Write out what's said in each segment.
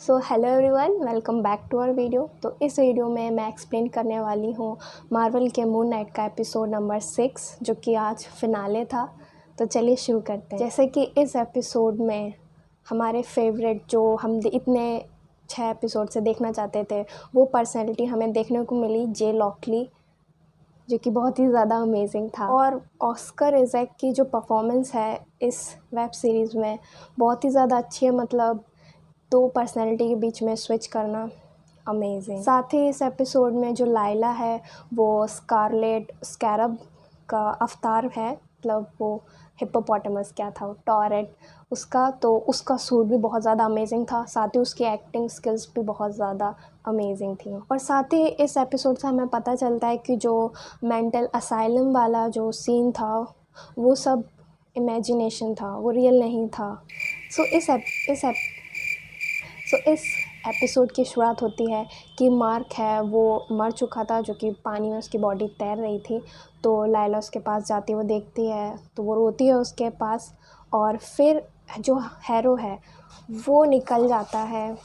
So hello everyone, welcome back to our video. तो इस video में मैं एक्सप्लेन करने वाली हूँ मार्वल के मून नाइट का एपिसोड नंबर 6, जो कि आज फिनाले था। तो चलिए शुरू करते हैं। जैसे कि इस एपिसोड में हमारे फेवरेट, जो हम इतने 6 एपिसोड से देखना चाहते थे, वो पर्सनैलिटी हमें देखने को मिली, जे लॉकली, जो कि बहुत ही ज़्यादा अमेजिंग था। और ऑस्कर आइज़ैक की जो परफॉर्मेंस है इस वेब सीरीज़ में बहुत ही ज़्यादा अच्छी है। मतलब दो पर्सनैलिटी के बीच में स्विच करना अमेजिंग। साथ ही इस एपिसोड में जो लाइला है वो स्कारलेट स्कैरब का अवतार है। मतलब वो हिप्पोपोटामस क्या था, वो टॉरेट उसका, तो उसका सूट भी बहुत ज़्यादा अमेजिंग था। साथ ही उसकी एक्टिंग स्किल्स भी बहुत ज़्यादा अमेजिंग थी। और साथ ही इस एपिसोड से हमें पता चलता है कि जो मेंटल असाइलम वाला जो सीन था वो सब इमेजिनेशन था, वो रियल नहीं था। इस एपिसोड की शुरुआत होती है कि मार्क है वो मर चुका था, जो कि पानी में उसकी बॉडी तैर रही थी। तो लाइला उसके पास जाती है, वो देखती है तो वो रोती है उसके पास। और फिर जो हैरो है वो निकल जाता है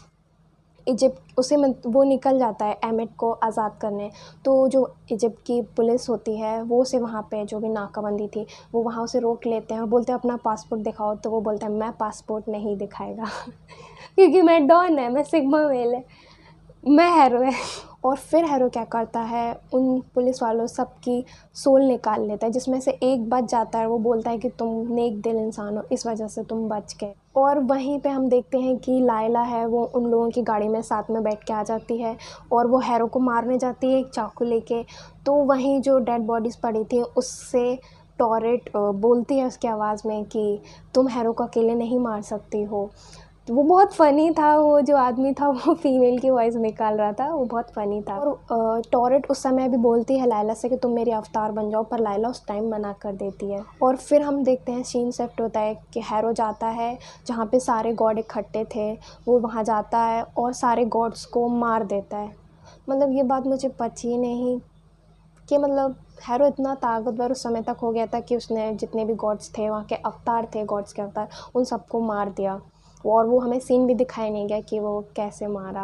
इजिप्ट, उसे में वो निकल जाता है एमिट को आज़ाद करने। तो जो इजिप्ट की पुलिस होती है वो उसे वहाँ पे, जो भी नाकाबंदी थी, वो वहाँ उसे रोक लेते हैं और बोलते हैं अपना पासपोर्ट दिखाओ। तो वो बोलता है मैं पासपोर्ट नहीं दिखाएगा क्योंकि मैं डॉन है, मैं सिग्मा मेल है, मैं हैरो है। और फिर हैरो क्या करता है, उन पुलिस वालों सबकी सोल निकाल लेता है, जिसमें से एक बच जाता है। वो बोलता है कि तुम नेक दिल इंसान हो, इस वजह से तुम बच गए। और वहीं पे हम देखते हैं कि लाइला है वो उन लोगों की गाड़ी में साथ में बैठ के आ जाती है और वो हैरो को मारने जाती है एक चाकू लेके। तो वहीं जो डेड बॉडीज़ पड़ी थी उससे टॉरेट बोलती है उसकी आवाज़ में कि तुम हैरो को अकेले नहीं मार सकती हो। तो वो बहुत फ़नी था, वो जो आदमी था वो फीमेल की वॉइस निकाल रहा था, वो बहुत फ़नी था। और टॉरेट उस समय भी बोलती है लाइला से कि तुम मेरी अवतार बन जाओ, पर लाइला उस टाइम मना कर देती है। और फिर हम देखते हैं सीन शिफ्ट होता है कि हैरो जाता है जहाँ पे सारे गॉड इकट्ठे थे, वो वहाँ जाता है और सारे गॉड्स को मार देता है। मतलब ये बात मुझे पची ही नहीं कि मतलब हैरो इतना ताकतवर उस समय तक हो गया था कि उसने जितने भी गॉड्स थे, वहाँ के अवतार थे, गॉड्स के अवतार, उन सबको मार दिया। और वो हमें सीन भी दिखाई नहीं गया कि वो कैसे मारा।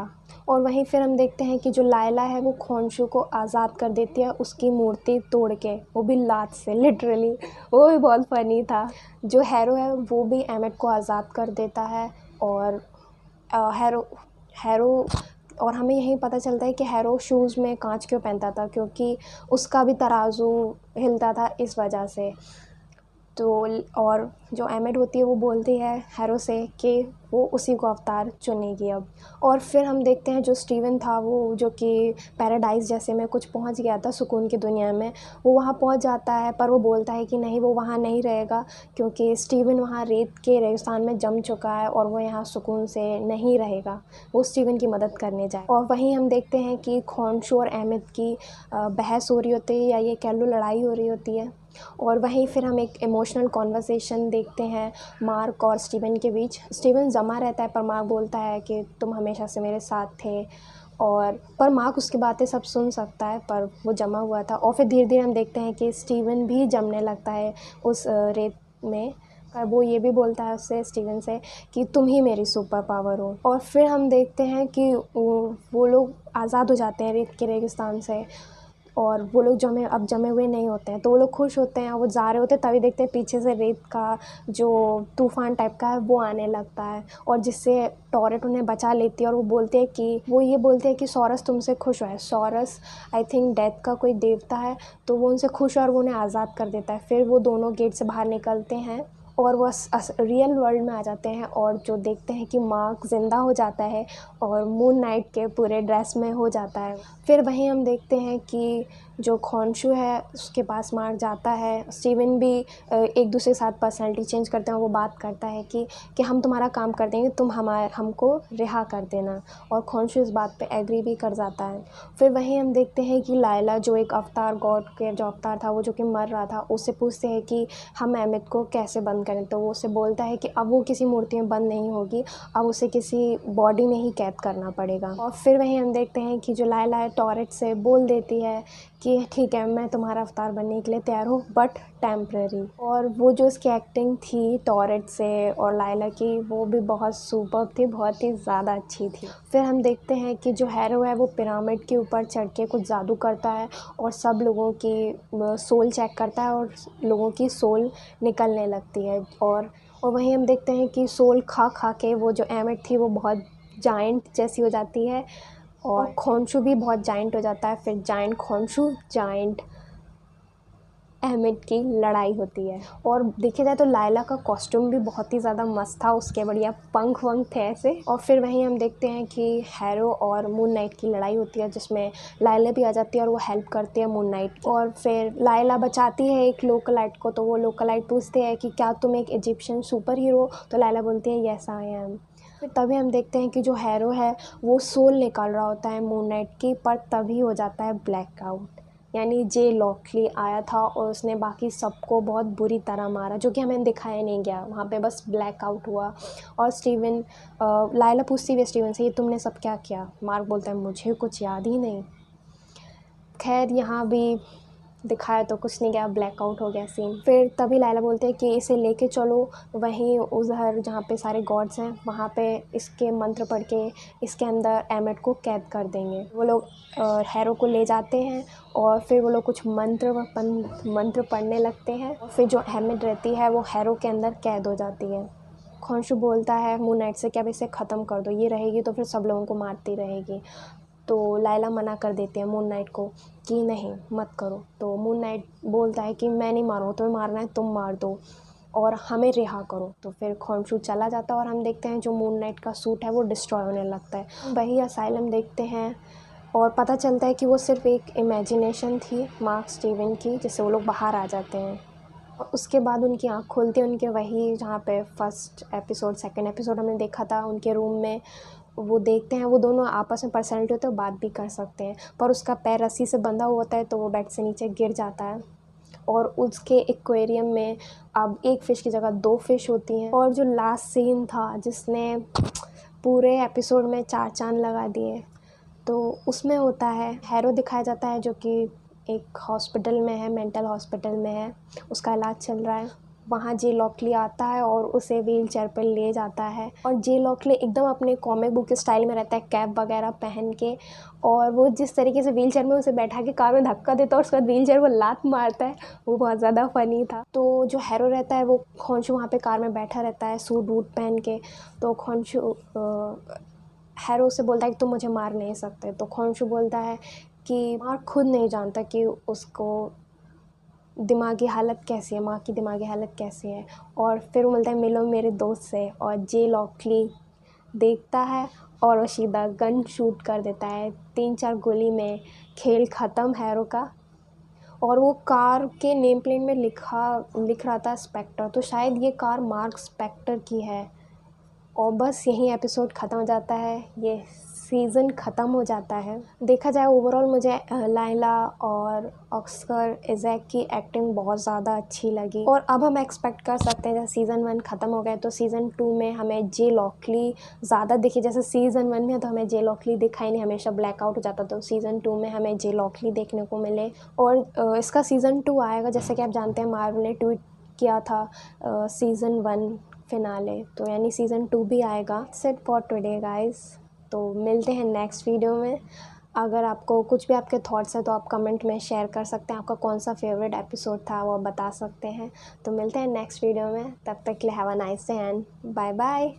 और वहीं फिर हम देखते हैं कि जो लाइला है वो खोंशू को आज़ाद कर देती है, उसकी मूर्ति तोड़ के, वो भी लात से, लिटरली। वो भी बहुत फ़नी था। जो हैरो है वो भी एमिट को आज़ाद कर देता है। और हैरो हैरो और हमें यही पता चलता है कि हैरो शूज़ में कांच क्यों पहनता था, क्योंकि उसका भी तराजू हिलता था इस वजह से। तो और जो एमिट होती है वो बोलती है हैरो से कि वो उसी को अवतार चुनेगी अब। और फिर हम देखते हैं जो स्टीवन था वो, जो कि पैराडाइज़ जैसे में कुछ पहुंच गया था, सुकून की दुनिया में, वो वहाँ पहुंच जाता है। पर वो बोलता है कि नहीं, वो वहाँ नहीं रहेगा, क्योंकि स्टीवन वहाँ रेत के रेगिस्तान में जम चुका है और वो यहाँ सुकून से नहीं रहेगा। वो स्टीवन की मदद करने जाए। और वहीं हम देखते हैं कि खोंशू और एमिट की बहस हो रही होती है, या ये कह लो लड़ाई हो रही होती है। और वहीं फिर हम एक इमोशनल कॉन्वर्सेशन देखते हैं मार्क और स्टीवन के बीच। स्टीवन जमा रहता है पर मार्क बोलता है कि तुम हमेशा से मेरे साथ थे। और पर मार्क उसकी बातें सब सुन सकता है, पर वो जमा हुआ था। और फिर धीरे धीरे हम देखते हैं कि स्टीवन भी जमने लगता है उस रेत में। पर वो ये भी बोलता है उससे, स्टीवन से, कि तुम ही मेरी सुपर पावर हो। और फिर हम देखते हैं कि वो लोग आज़ाद हो जाते हैं रेत के रेगिस्तान से, और वो लोग जमे हुए नहीं होते हैं। तो वो लोग खुश होते हैं, वो जा रहे होते हैं, तभी देखते हैं पीछे से रेत का जो तूफ़ान टाइप का है वो आने लगता है, और जिससे टॉरेट उन्हें बचा लेती है। और वो ये बोलते हैं कि सॉरस तुमसे खुश है। सॉरस आई थिंक डेथ का कोई देवता है, तो वो उनसे खुश है और वो उन्हें आज़ाद कर देता है। फिर वो दोनों गेट से बाहर निकलते हैं और वो रियल वर्ल्ड में आ जाते हैं, और जो देखते हैं कि मार्क ज़िंदा हो जाता है और मून नाइट के पूरे ड्रेस में हो जाता है। फिर वहीं हम देखते हैं कि जो खोंशू है उसके पास मार्क जाता है। स्टीवन भी एक दूसरे के साथ पर्सनैलिटी चेंज करते हैं, वो बात करता है कि हम तुम्हारा काम कर देंगे, तुम हमको रिहा कर देना। और खोंशू इस बात पे एग्री भी कर जाता है। फिर वहीं हम देखते हैं कि लाइला, जो एक अवतार, गॉड के जो अवतार था, वो जो कि मर रहा था, उससे पूछते हैं कि हम एमिट को कैसे बंद करें। तो वो उसे बोलता है कि अब वो किसी मूर्ति में बंद नहीं होगी, अब उसे किसी बॉडी में ही कैद करना पड़ेगा। और फिर वहीं हम देखते हैं कि जो लाइला है टॉरेट से बोल देती है कि कि ठीक है मैं तुम्हारा अवतार बनने के लिए तैयार हूँ बट टेम्पररी। और वो जो उसकी एक्टिंग थी टॉरेट से और लायला की, वो भी बहुत सुपर्ब थी, बहुत ही ज़्यादा अच्छी थी। फिर हम देखते हैं कि जो हैरो है वो पिरामिड के ऊपर चढ़ के कुछ जादू करता है और सब लोगों की सोल चेक करता है और लोगों की सोल निकलने लगती है। और वहीं हम देखते हैं कि सोल खा खा के वो जो एमिट थी वो बहुत जायंट जैसी हो जाती है और खोंशू भी बहुत जायंट हो जाता है। फिर जायंट खोंशू जायंट एमिट की लड़ाई होती है। और देखा जाए तो लायला का कॉस्ट्यूम भी बहुत ही ज़्यादा मस्त था, उसके बढ़िया पंख वंख थे ऐसे। और फिर वहीं हम देखते हैं कि हैरो और मून नाइट की लड़ाई होती है जिसमें लायला भी आ जाती है और वो हेल्प करती है मून नाइट। और फिर लायला बचाती है एक लोकलाइट को, तो वो लोकलाइट पूछते हैं कि क्या तुम एक इजिप्शियन सुपर हीरो, तो लायला बोलती है येस आई एम। फिर तभी हम देखते हैं कि जो हैरो है वो सोल निकाल रहा होता है मून नाइट की, पर तभी हो जाता है ब्लैकआउट। यानी जे लॉकली आया था और उसने बाकी सबको बहुत बुरी तरह मारा, जो कि हमें दिखाया नहीं गया, वहाँ पे बस ब्लैकआउट हुआ। और स्टीवन लायला पूछती है स्टीवन से, ये तुमने सब क्या किया? मार्क बोलता है मुझे कुछ याद ही नहीं। खैर यहाँ भी दिखाया तो कुछ नहीं गया, ब्लैकआउट हो गया सीन। फिर तभी लायला बोलते हैं कि इसे लेके चलो वहीं उधर जहाँ पे सारे गॉड्स हैं, वहाँ पे इसके मंत्र पढ़ के इसके अंदर एमिट को कैद कर देंगे। वो लोग हैरो को ले जाते हैं और फिर वो लोग कुछ मंत्र पढ़ने लगते हैं। और फिर जो एमिट रहती है वो हैरो के अंदर कैद हो जाती है। खोंशू बोलता है मून नाइट से कि अब इसे ख़त्म कर दो, ये रहेगी तो फिर सब लोगों को मारती रहेगी। तो लायला मना कर देते हैं मून नाइट को कि नहीं मत करो। तो मून नाइट बोलता है कि मैं नहीं मारूँ, तुम्हें मारना है तुम मार दो और हमें रिहा करो। तो फिर खोंशू चला जाता है और हम देखते हैं जो मून नाइट का सूट है वो डिस्ट्रॉय होने लगता है। वही असाइलम देखते हैं और पता चलता है कि वो सिर्फ एक इमेजिनेशन थी मार्क स्टीवन की, जिससे वो लोग बाहर आ जाते हैं। और उसके बाद उनकी आँख खुलती है, उनके वही जहाँ पे फर्स्ट एपिसोड सेकंड एपिसोड हमने देखा था उनके रूम में, वो देखते हैं वो दोनों आपस में पर्सनैलिटी होते हैं, बात भी कर सकते हैं। पर उसका पैर रस्सी से बंधा हुआ होता है तो वो बेड से नीचे गिर जाता है और उसके एक्वेरियम में अब एक फ़िश की जगह 2 फ़िश होती हैं। और जो लास्ट सीन था जिसने पूरे एपिसोड में 4 चाँद लगा दिए, तो उसमें होता है हैरो दिखाया जाता है जो कि एक हॉस्पिटल में है, मेंटल हॉस्पिटल में है, उसका इलाज चल रहा है। वहाँ जे लॉकली आता है और उसे व्हील चेयर पर ले जाता है और जे लॉकली एकदम अपने कॉमिक बुक के स्टाइल में रहता है, कैप वगैरह पहन के। और वो जिस तरीके से व्हील चेयर में उसे बैठा के कार में धक्का देता है और उसके बाद व्हील चेयर को लात मारता है, वो बहुत ज़्यादा फ़नी था। तो जो हैरो रहता है वो खोंशू वहाँ पे कार में बैठा रहता है सूट वूट पहन के। तो खोंशू हैरो से बोलता है कि तुम मुझे मार नहीं सकते। तो खोंशू बोलता है कि मार्क खुद नहीं जानता कि उसको दिमागी हालत कैसी है, माँ की दिमागी हालत कैसी है। और फिर वो बोलता है मिलो मेरे दोस्त से, और जे लॉकली देखता है और वो सीधा गन शूट कर देता है। 3-4 गोली में खेल ख़त्म हैरो का। और वो कार के नेम प्लेट में लिख रहा था स्पेक्टर, तो शायद ये कार मार्क स्पेक्टर की है। और बस यहीं एपिसोड ख़त्म हो जाता है, ये सीज़न ख़त्म हो जाता है। देखा जाए ओवरऑल मुझे लायला और ऑस्कर इज़ैक की एक्टिंग बहुत ज़्यादा अच्छी लगी। और अब हम एक्सपेक्ट कर सकते हैं जैसे सीज़न 1 ख़त्म हो गया तो सीज़न 2 में हमें जे लॉकली ज़्यादा दिखी। जैसे सीज़न 1 में तो हमें जे लॉकली दिखाई नहीं, हमेशा ब्लैकआउट हो जाता, तो सीज़न 2 में हमें जे लॉकली देखने को मिले। और इसका सीज़न 2 आएगा, जैसे कि आप जानते हैं मार्वल ने ट्वीट किया था सीज़न 1 फिनाले, तो यानी सीज़न 2 भी आएगा। सेट फॉर टुडे गाइस, तो मिलते हैं नेक्स्ट वीडियो में। अगर आपको कुछ भी आपके थॉट्स हैं तो आप कमेंट में शेयर कर सकते हैं, आपका कौन सा फेवरेट एपिसोड था वो बता सकते हैं। तो मिलते हैं नेक्स्ट वीडियो में, तब तक के लिए have a nice day and bye bye.